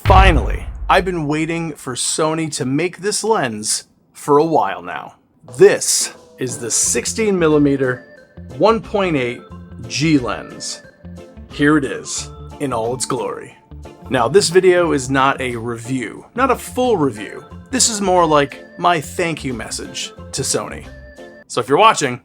Finally, I've been waiting for Sony to make this lens for a while now. This is the 16mm 1.8 G lens. Here it is in all its glory. Now, this video is not a review, not a full review. This is more like my thank you message to Sony. So if you're watching,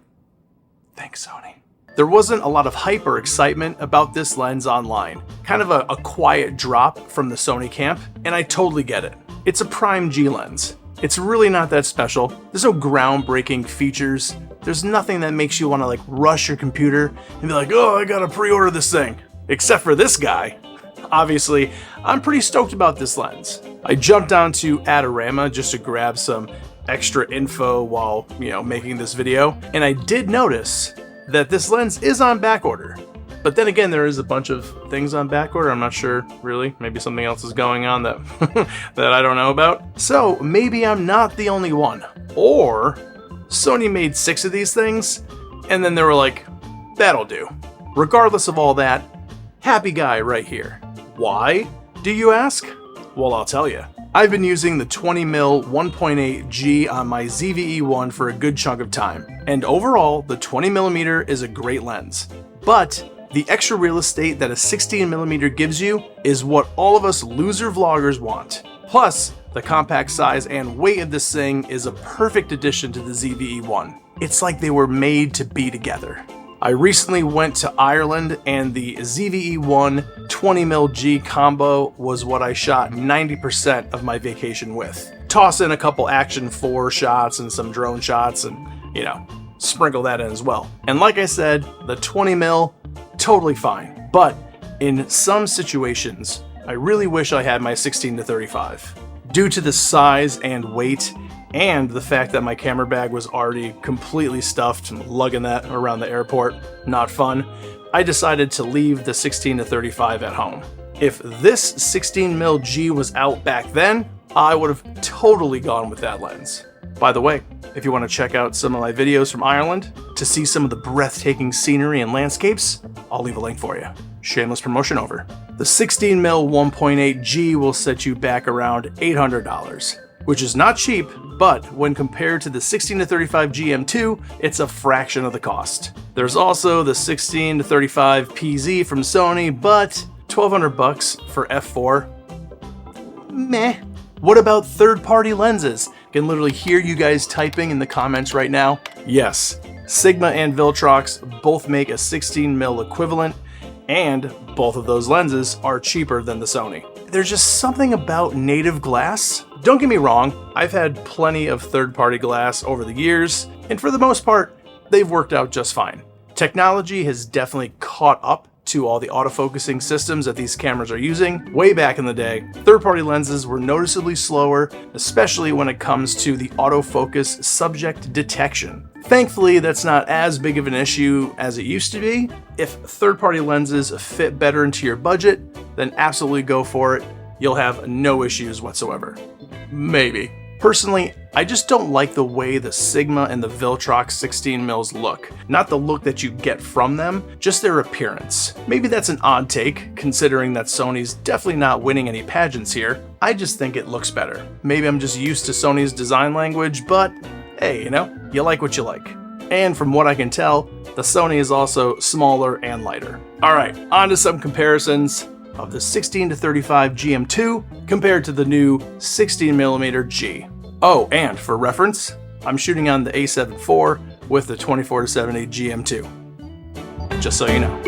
thanks Sony. There wasn't a lot of hype or excitement about this lens online. Kind of a quiet drop from the Sony camp, and I totally get it. It's a prime G lens. It's really not that special. There's no groundbreaking features. There's nothing that makes you want to rush your computer and be like, oh, I gotta pre-order this thing. Except for this guy. Obviously, I'm pretty stoked about this lens. I jumped onto Adorama just to grab some extra info while, making this video, and I did notice that this lens is on back order. But then again, there is a bunch of things on back order. I'm not sure, really. Maybe something else is going on that that I don't know about. So maybe I'm not the only one. Or Sony made 6 of these things, and then they were like, that'll do. Regardless of all that, happy guy right here. Why, do you ask? Well, I'll tell you. I've been using the 20mm 1.8 G on my ZVE-1 for a good chunk of time, and overall, the 20mm is a great lens. But the extra real estate that a 16mm gives you is what all of us loser vloggers want. Plus, the compact size and weight of this thing is a perfect addition to the ZVE-1. It's like they were made to be together. I recently went to Ireland, and the ZVE-1 20mm G combo was what I shot 90% of my vacation with. Toss in a couple Action 4 shots and some drone shots and, sprinkle that in as well. And like I said, the 20mm, totally fine. But in some situations, I really wish I had my 16-35. Due to the size and weight, and the fact that my camera bag was already completely stuffed and lugging that around the airport, not fun, I decided to leave the 16-35 at home. If this 16mm G was out back then, I would have totally gone with that lens. By the way, if you want to check out some of my videos from Ireland to see some of the breathtaking scenery and landscapes, I'll leave a link for you. Shameless promotion over. The 16mm 1.8 G will set you back around $800. Which is not cheap, but when compared to the 16-35 GM2, it's a fraction of the cost. There's also the 16-35 PZ from Sony, but $1,200 for f4. Meh. What about third-party lenses? I can literally hear you guys typing in the comments right now. Yes, Sigma and Viltrox both make a 16mm equivalent, and both of those lenses are cheaper than the Sony. There's just something about native glass. Don't get me wrong, I've had plenty of third-party glass over the years, and for the most part, they've worked out just fine. Technology has definitely caught up to all the autofocusing systems that these cameras are using. Way back in the day, third-party lenses were noticeably slower, especially when it comes to the autofocus subject detection. Thankfully, that's not as big of an issue as it used to be. If third-party lenses fit better into your budget, then absolutely go for it. You'll have no issues whatsoever. Maybe. Personally, I just don't like the way the Sigma and the Viltrox 16mm look. Not the look that you get from them, just their appearance. Maybe that's an odd take, considering that Sony's definitely not winning any pageants here. I just think it looks better. Maybe I'm just used to Sony's design language, but hey, you like what you like. And from what I can tell, the Sony is also smaller and lighter. Alright, on to some comparisons of the 16-35 GM2 compared to the new 16mm G. Oh, and for reference, I'm shooting on the A7 IV with the 24-70 GM2. Just so you know.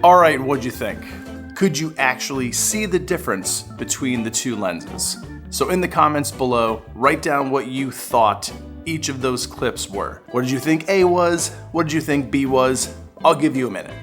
Alright, what'd you think? Could you actually see the difference between the two lenses? So in the comments below, write down what you thought each of those clips were. What did you think A was? What did you think B was? I'll give you a minute.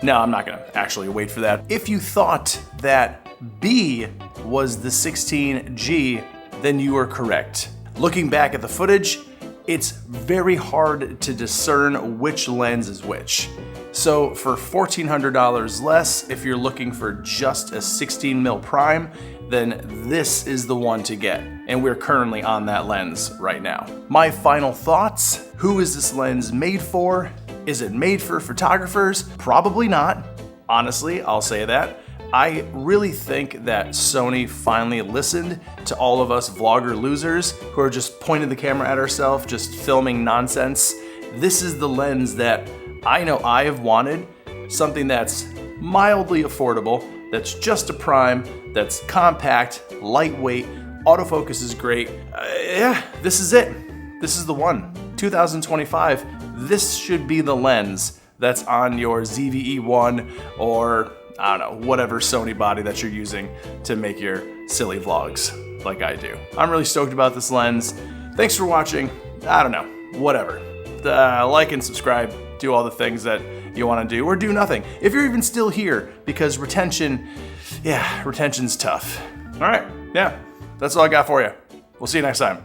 No, I'm not gonna actually wait for that. If you thought that B was the 16G, then you are correct. Looking back at the footage, it's very hard to discern which lens is which. So for $1,400 less, if you're looking for just a 16mm prime, then this is the one to get. And we're currently on that lens right now. My final thoughts: who is this lens made for? Is it made for photographers? Probably not. Honestly, I'll say that. I really think that Sony finally listened to all of us vlogger losers who are just pointing the camera at ourselves, just filming nonsense. This is the lens that I know I have wanted, something that's mildly affordable, that's just a prime, that's compact, lightweight, autofocus is great. Yeah, this is it. This is the one. 2025, this should be the lens that's on your ZVE-1 or, I don't know, whatever Sony body that you're using to make your silly vlogs like I do. I'm really stoked about this lens. Thanks for watching. I don't know, whatever. Like and subscribe, do all the things that you want to do, or do nothing. If you're even still here, because retention's tough. All right, yeah, that's all I got for you. We'll see you next time.